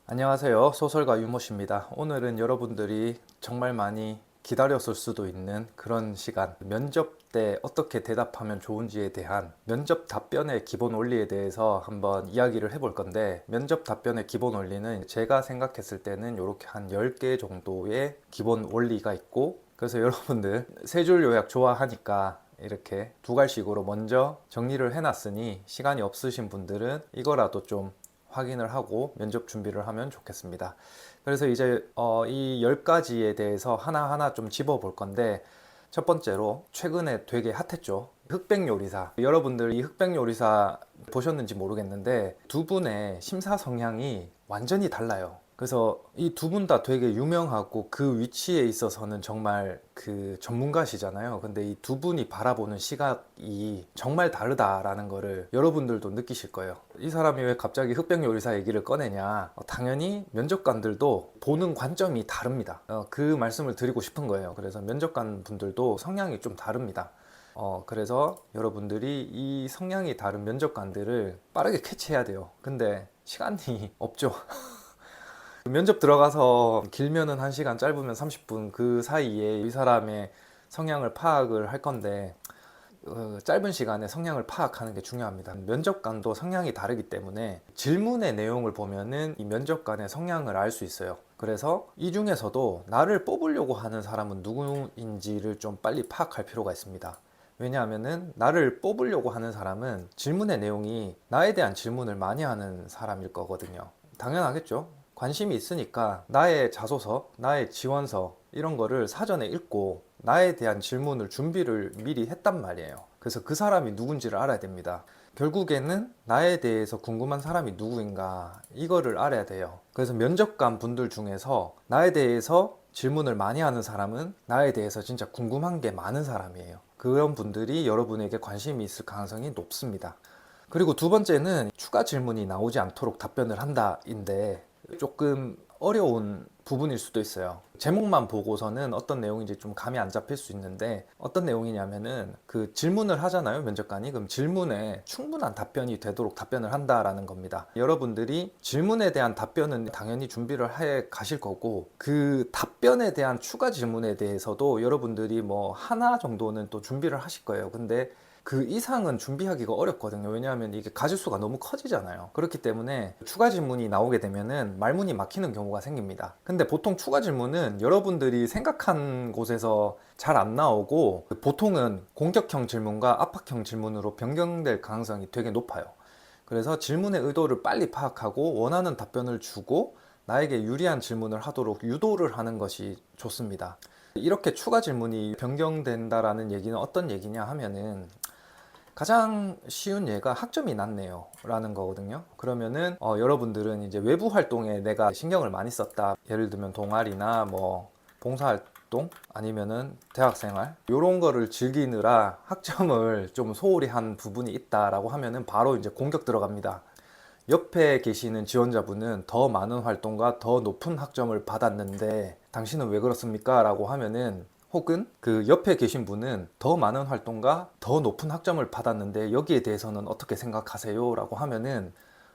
안녕하세요. 소설가 유모씨입니다. 오늘은 여러분들이 정말 많이 기다렸을 수도 있는 그런 시간, 면접 때 어떻게 대답하면 좋은지에 대한 면접 답변의 기본 원리에 대해서 한번 이야기를 해볼 건데, 면접 답변의 기본 원리는 제가 생각했을 때는 이렇게 한 10개 정도의 기본 원리가 있고, 그래서 여러분들 세 줄 요약 좋아하니까 이렇게 두 갈씩으로 먼저 정리를 해놨으니 시간이 없으신 분들은 이거라도 좀 확인을 하고 면접 준비를 하면 좋겠습니다. 그래서 이제 이 10가지에 대해서 하나하나 좀 짚어볼 건데, 첫 번째로 최근에 되게 핫했죠. 흑백요리사. 여러분들 이 흑백요리사 보셨는지 모르겠는데 두 분의 심사 성향이 완전히 달라요. 그래서 이 두 분 다 되게 유명하고 그 위치에 있어서는 정말 그 전문가시잖아요. 근데 이 두 분이 바라보는 시각이 정말 다르다라는 거를 여러분들도 느끼실 거예요. 이 사람이 왜 갑자기 흑백요리사 얘기를 꺼내냐? 당연히 면접관들도 보는 관점이 다릅니다. 그 말씀을 드리고 싶은 거예요. 그래서 면접관 분들도 성향이 좀 다릅니다. 그래서 여러분들이 이 성향이 다른 면접관들을 빠르게 캐치해야 돼요. 근데 시간이 없죠. 면접 들어가서 길면은 1시간, 짧으면 30분, 그 사이에 이 사람의 성향을 파악을 할 건데, 짧은 시간에 성향을 파악하는 게 중요합니다. 면접관도 성향이 다르기 때문에 질문의 내용을 보면은 이 면접관의 성향을 알 수 있어요. 그래서 이 중에서도 나를 뽑으려고 하는 사람은 누구인지를 좀 빨리 파악할 필요가 있습니다. 왜냐하면은 나를 뽑으려고 하는 사람은 질문의 내용이 나에 대한 질문을 많이 하는 사람일 거거든요. 당연하겠죠. 관심이 있으니까 나의 자소서, 나의 지원서 이런 거를 사전에 읽고 나에 대한 질문을 준비를 미리 했단 말이에요. 그래서 그 사람이 누군지를 알아야 됩니다. 결국에는 나에 대해서 궁금한 사람이 누구인가 이거를 알아야 돼요. 그래서 면접관 분들 중에서 나에 대해서 질문을 많이 하는 사람은 나에 대해서 진짜 궁금한 게 많은 사람이에요. 그런 분들이 여러분에게 관심이 있을 가능성이 높습니다. 그리고 두 번째는 추가 질문이 나오지 않도록 답변을 한다인데, 조금 어려운 부분일 수도 있어요. 제목만 보고서는 어떤 내용인지 좀 감이 안 잡힐 수 있는데, 어떤 내용이냐면은 그 질문을 하잖아요, 면접관이. 그럼 질문에 충분한 답변이 되도록 답변을 한다라는 겁니다. 여러분들이 질문에 대한 답변은 당연히 준비를 해 가실 거고, 그 답변에 대한 추가 질문에 대해서도 여러분들이 뭐 하나 정도는 또 준비를 하실 거예요. 근데 그 이상은 준비하기가 어렵거든요. 왜냐하면 이게 가짓수가 너무 커지잖아요. 그렇기 때문에 추가 질문이 나오게 되면은 말문이 막히는 경우가 생깁니다. 근데 보통 추가 질문은 여러분들이 생각한 곳에서 잘 안 나오고, 보통은 공격형 질문과 압박형 질문으로 변경될 가능성이 되게 높아요. 그래서 질문의 의도를 빨리 파악하고 원하는 답변을 주고 나에게 유리한 질문을 하도록 유도를 하는 것이 좋습니다. 이렇게 추가 질문이 변경된다라는 얘기는 어떤 얘기냐 하면은, 가장 쉬운 예가 학점이 낮네요 라는 거거든요. 그러면은 여러분들은 이제 외부 활동에 내가 신경을 많이 썼다, 예를 들면 동아리나 뭐 봉사활동 아니면은 대학생활 이런 거를 즐기느라 학점을 좀 소홀히 한 부분이 있다라고 하면은 바로 이제 공격 들어갑니다. 옆에 계시는 지원자분은 더 많은 활동과 더 높은 학점을 받았는데 당신은 왜 그렇습니까? 라고 하면은, 혹은 그 옆에 계신 분은 더 많은 활동과 더 높은 학점을 받았는데 여기에 대해서는 어떻게 생각하세요? 라고 하면은,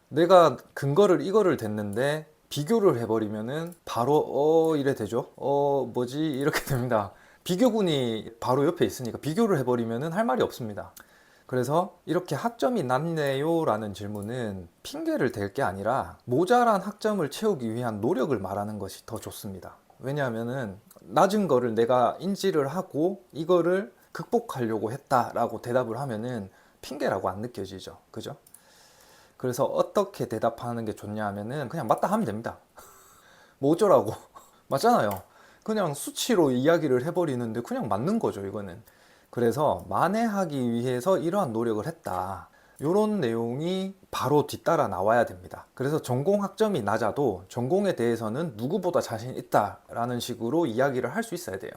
내가 근거를 이거를 댔는데 비교를 해버리면은 바로 이래 되죠. 뭐지? 이렇게 됩니다. 비교군이 바로 옆에 있으니까 비교를 해버리면은 할 말이 없습니다. 그래서 이렇게 학점이 낮네요 라는 질문은 핑계를 댈 게 아니라 모자란 학점을 채우기 위한 노력을 말하는 것이 더 좋습니다. 왜냐하면은 낮은 거를 내가 인지를 하고 이거를 극복하려고 했다라고 대답을 하면은 핑계라고 안 느껴지죠. 그죠? 그래서 어떻게 대답하는 게 좋냐 하면은 그냥 맞다 하면 됩니다. 뭐 어쩌라고. 맞잖아요. 그냥 수치로 이야기를 해버리는데 그냥 맞는 거죠, 이거는. 그래서 만회하기 위해서 이러한 노력을 했다, 이런 내용이 바로 뒤따라 나와야 됩니다. 그래서 전공 학점이 낮아도 전공에 대해서는 누구보다 자신 있다라는 식으로 이야기를 할 수 있어야 돼요.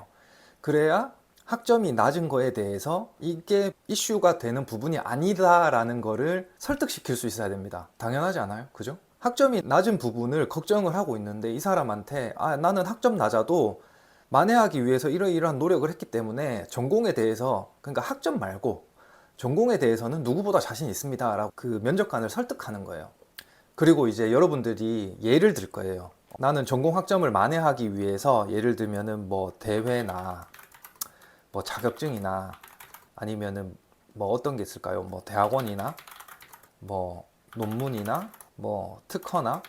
그래야 학점이 낮은 거에 대해서 이게 이슈가 되는 부분이 아니다라는 거를 설득시킬 수 있어야 됩니다. 당연하지 않아요? 그죠? 학점이 낮은 부분을 걱정을 하고 있는데 이 사람한테 나는 학점 낮아도 만회하기 위해서 이러이러한 노력을 했기 때문에 전공에 대해서, 그러니까 학점 말고 전공에 대해서는 누구보다 자신 있습니다 라고 그 면접관을 설득하는 거예요. 그리고 이제 여러분들이 예를 들 거예요. 나는 전공 학점을 만회하기 위해서 예를 들면은 뭐 대회나 뭐 자격증이나 아니면은 뭐 어떤 게 있을까요? 뭐 대학원이나 뭐 논문이나 뭐 특허나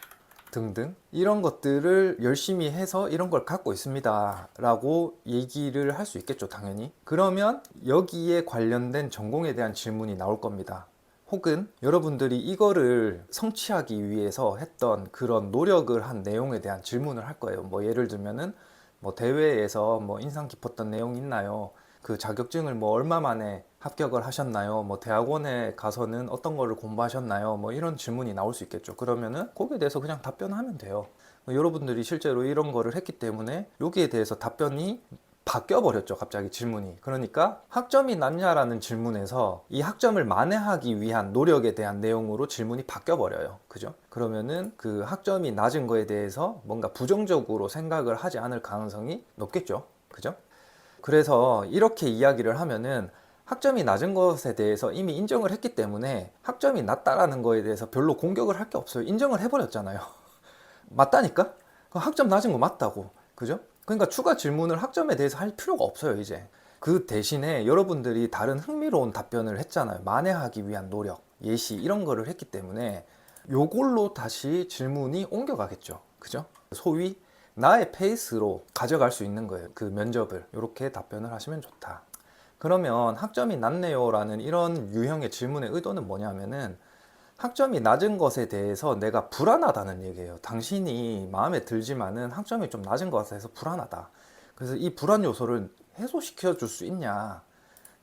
등등 이런 것들을 열심히 해서 이런 걸 갖고 있습니다 라고 얘기를 할 수 있겠죠, 당연히. 그러면 여기에 관련된 전공에 대한 질문이 나올 겁니다. 혹은 여러분들이 이거를 성취하기 위해서 했던 그런 노력을 한 내용에 대한 질문을 할 거예요. 뭐 예를 들면은 뭐 대회에서 뭐 인상 깊었던 내용 있나요? 그 자격증을 뭐 얼마 만에 합격을 하셨나요? 뭐 대학원에 가서는 어떤 거를 공부하셨나요? 뭐 이런 질문이 나올 수 있겠죠. 그러면은 거기에 대해서 그냥 답변하면 돼요. 여러분들이 실제로 이런 거를 했기 때문에 여기에 대해서 답변이 바뀌어 버렸죠, 갑자기 질문이. 그러니까 학점이 낮냐라는 질문에서 이 학점을 만회하기 위한 노력에 대한 내용으로 질문이 바뀌어 버려요. 그죠? 그러면은 그 학점이 낮은 거에 대해서 뭔가 부정적으로 생각을 하지 않을 가능성이 높겠죠. 그죠? 그래서 이렇게 이야기를 하면은 학점이 낮은 것에 대해서 이미 인정을 했기 때문에 학점이 낮다라는 거에 대해서 별로 공격을 할 게 없어요. 인정을 해버렸잖아요. 맞다니까? 그 학점 낮은 거 맞다고. 그죠? 그러니까 추가 질문을 학점에 대해서 할 필요가 없어요, 이제. 그 대신에 여러분들이 다른 흥미로운 답변을 했잖아요. 만회하기 위한 노력, 예시 이런 거를 했기 때문에 요걸로 다시 질문이 옮겨가겠죠. 그죠? 소위 나의 페이스로 가져갈 수 있는 거예요. 그 면접을. 이렇게 답변을 하시면 좋다. 그러면 학점이 낮네요 라는 이런 유형의 질문의 의도는 뭐냐면은 학점이 낮은 것에 대해서 내가 불안하다는 얘기예요. 당신이 마음에 들지만은 학점이 좀 낮은 것에 대해서 불안하다. 그래서 이 불안 요소를 해소시켜 줄 수 있냐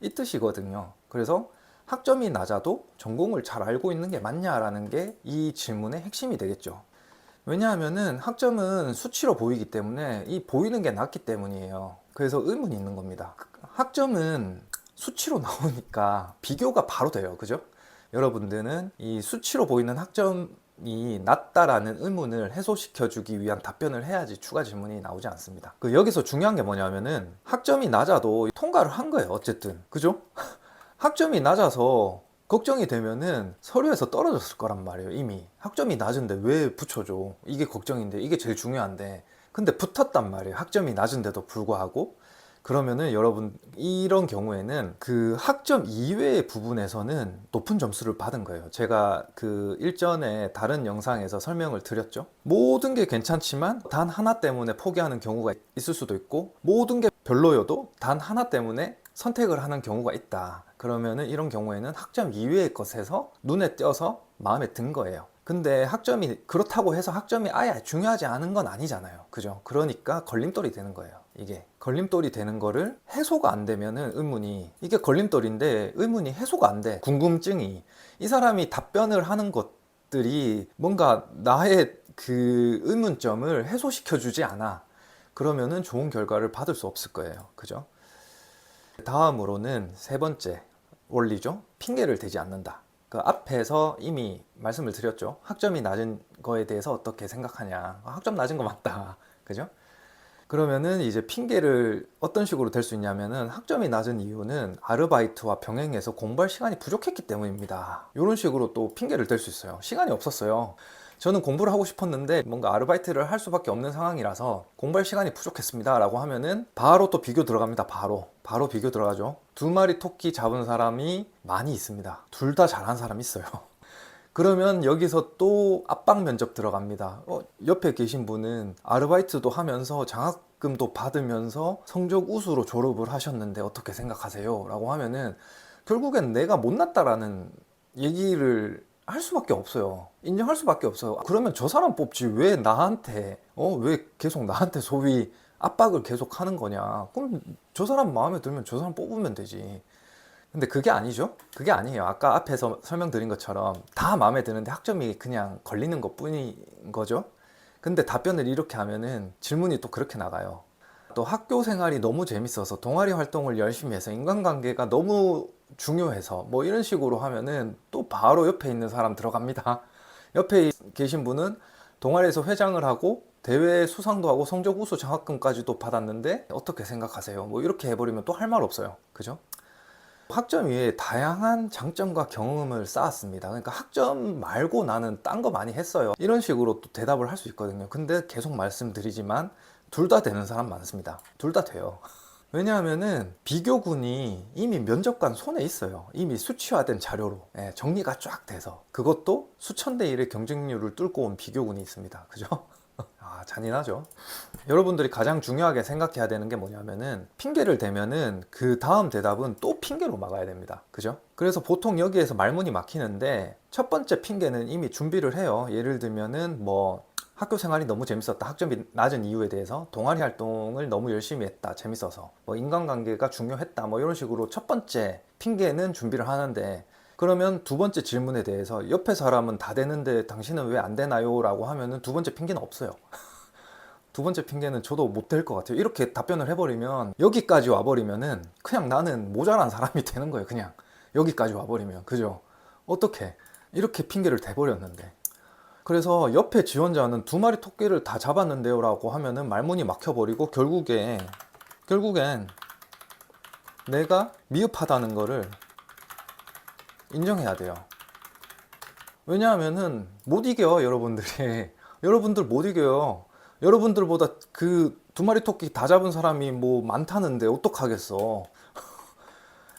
이 뜻이거든요. 그래서 학점이 낮아도 전공을 잘 알고 있는 게 맞냐라는 게 이 질문의 핵심이 되겠죠. 왜냐하면은 학점은 수치로 보이기 때문에 이 보이는 게 낮기 때문이에요. 그래서 의문이 있는 겁니다. 학점은 수치로 나오니까 비교가 바로 돼요. 그죠? 여러분들은 이 수치로 보이는 학점이 낮다라는 의문을 해소시켜 주기 위한 답변을 해야지 추가 질문이 나오지 않습니다. 여기서 중요한 게 뭐냐면은 학점이 낮아도 통과를 한 거예요. 어쨌든. 그죠? 학점이 낮아서 걱정이 되면은 서류에서 떨어졌을 거란 말이에요. 이미 학점이 낮은데 왜 붙여줘? 이게 걱정인데, 이게 제일 중요한데, 근데 붙었단 말이에요. 학점이 낮은데도 불구하고. 그러면은 여러분 이런 경우에는 그 학점 이외의 부분에서는 높은 점수를 받은 거예요. 제가 그 일전에 다른 영상에서 설명을 드렸죠. 모든 게 괜찮지만 단 하나 때문에 포기하는 경우가 있을 수도 있고, 모든 게 별로여도 단 하나 때문에 선택을 하는 경우가 있다. 그러면은 이런 경우에는 학점 이외의 것에서 눈에 띄어서 마음에 든 거예요. 근데 학점이 그렇다고 해서 학점이 아예 중요하지 않은 건 아니잖아요. 그죠? 그러니까 걸림돌이 되는 거예요. 이게 걸림돌이 되는 거를 해소가 안 되면은 의문이, 이게 걸림돌인데 의문이 해소가 안 돼. 궁금증이, 이 사람이 답변을 하는 것들이 뭔가 나의 그 의문점을 해소시켜 주지 않아. 그러면은 좋은 결과를 받을 수 없을 거예요. 그죠? 다음으로는 세 번째 원리죠. 핑계를 대지 않는다. 그 앞에서 이미 말씀을 드렸죠. 학점이 낮은 거에 대해서 어떻게 생각하냐. 학점 낮은 거 맞다. 그죠? 그러면은 이제 핑계를 어떤 식으로 댈 수 있냐면은 학점이 낮은 이유는 아르바이트와 병행해서 공부할 시간이 부족했기 때문입니다. 이런 식으로 또 핑계를 댈 수 있어요. 시간이 없었어요. 저는 공부를 하고 싶었는데 뭔가 아르바이트를 할 수밖에 없는 상황이라서 공부할 시간이 부족했습니다 라고 하면은 바로 또 비교 들어갑니다. 바로 비교 들어가죠. 두 마리 토끼 잡은 사람이 많이 있습니다. 둘 다 잘한 사람 있어요. 그러면 여기서 또 압박 면접 들어갑니다. 옆에 계신 분은 아르바이트도 하면서 장학금도 받으면서 성적 우수로 졸업을 하셨는데 어떻게 생각하세요? 라고 하면은 결국엔 내가 못났다라는 얘기를 할 수밖에 없어요. 인정할 수밖에 없어요. 그러면 저 사람 뽑지 왜 나한테 왜 계속 나한테 소위 압박을 계속 하는 거냐. 그럼 저 사람 마음에 들면 저 사람 뽑으면 되지. 근데 그게 아니죠. 그게 아니에요. 아까 앞에서 설명드린 것처럼 다 마음에 드는데 학점이 그냥 걸리는 것 뿐인 거죠. 근데 답변을 이렇게 하면은 질문이 또 그렇게 나가요. 또 학교 생활이 너무 재밌어서 동아리 활동을 열심히 해서 인간관계가 너무 중요해서 뭐 이런 식으로 하면은 또 바로 옆에 있는 사람 들어갑니다. 옆에 계신 분은 동아리에서 회장을 하고 대회 수상도 하고 성적 우수 장학금까지도 받았는데 어떻게 생각하세요? 뭐 이렇게 해버리면 또 할 말 없어요. 그죠? 학점 위에 다양한 장점과 경험을 쌓았습니다. 그러니까 학점 말고 나는 딴 거 많이 했어요. 이런 식으로 또 대답을 할 수 있거든요. 근데 계속 말씀드리지만 둘 다 되는 사람 많습니다. 둘 다 돼요. 왜냐하면은 비교군이 이미 면접관 손에 있어요. 이미 수치화된 자료로 정리가 쫙 돼서, 그것도 수천 대 1의 경쟁률을 뚫고 온 비교군이 있습니다. 그죠? 아, 잔인하죠. 여러분들이 가장 중요하게 생각해야 되는 게 뭐냐면은, 핑계를 대면은 그 다음 대답은 또 핑계로 막아야 됩니다. 그죠? 그래서 보통 여기에서 말문이 막히는데, 첫 번째 핑계는 이미 준비를 해요. 예를 들면은 뭐 학교 생활이 너무 재밌었다, 학점이 낮은 이유에 대해서 동아리 활동을 너무 열심히 했다, 재밌어서, 뭐 인간관계가 중요했다, 뭐 이런 식으로 첫 번째 핑계는 준비를 하는데, 그러면 두 번째 질문에 대해서 옆에 사람은 다 되는데 당신은 왜 안 되나요? 라고 하면은 두 번째 핑계는 없어요. 두 번째 핑계는 저도 못 될 것 같아요. 이렇게 답변을 해버리면, 여기까지 와버리면은 그냥 나는 모자란 사람이 되는 거예요. 그냥 여기까지 와버리면. 그죠? 어떻게 이렇게 핑계를 대버렸는데. 그래서 옆에 지원자는 두 마리 토끼를 다 잡았는데요 라고 하면은 말문이 막혀버리고, 결국엔 내가 미흡하다는 거를 인정해야 돼요. 왜냐하면은 못 이겨, 여러분들이. 여러분들 못 이겨요. 여러분들보다 그 두 마리 토끼 다 잡은 사람이 뭐 많다는데 어떡하겠어.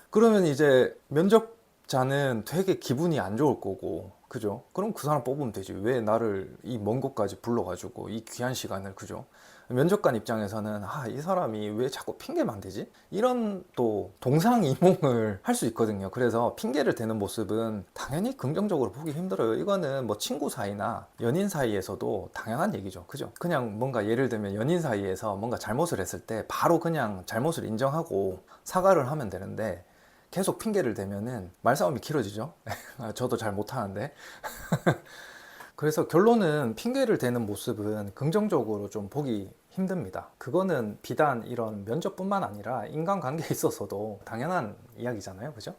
그러면 이제 면접자는 되게 기분이 안 좋을 거고, 그죠? 그럼 그 사람 뽑으면 되지. 왜 나를 이 먼 곳까지 불러가지고 이 귀한 시간을, 그죠? 면접관 입장에서는 이 사람이 왜 자꾸 핑계만 대지? 이런 또 동상이몽을 할 수 있거든요. 그래서 핑계를 대는 모습은 당연히 긍정적으로 보기 힘들어요. 이거는 뭐 친구 사이나 연인 사이에서도 당연한 얘기죠. 그죠? 그냥 뭔가 예를 들면 연인 사이에서 뭔가 잘못을 했을 때 바로 그냥 잘못을 인정하고 사과를 하면 되는데, 계속 핑계를 대면은 말싸움이 길어지죠. 저도 잘 못하는데. 그래서 결론은, 핑계를 대는 모습은 긍정적으로 좀 보기 힘듭니다. 그거는 비단 이런 면접뿐만 아니라 인간관계에 있어서도 당연한 이야기잖아요. 그죠?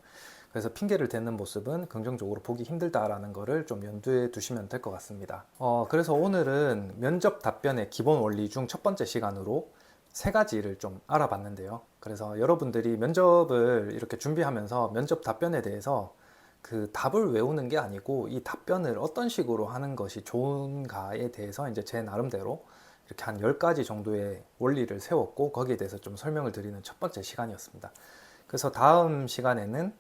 그래서 핑계를 대는 모습은 긍정적으로 보기 힘들다라는 거를 좀 염두에 두시면 될 것 같습니다. 그래서 오늘은 면접 답변의 기본 원리 중 첫 번째 시간으로 세 가지를 좀 알아봤는데요. 그래서 여러분들이 면접을 이렇게 준비하면서 면접 답변에 대해서 그 답을 외우는 게 아니고, 이 답변을 어떤 식으로 하는 것이 좋은가에 대해서 이제 제 나름대로 이렇게 한 10가지 정도의 원리를 세웠고, 거기에 대해서 좀 설명을 드리는 첫 번째 시간이었습니다. 그래서 다음 시간에는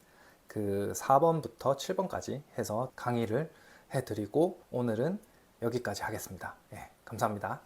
그 4번부터 7번까지 해서 강의를 해드리고, 오늘은 여기까지 하겠습니다. 감사합니다.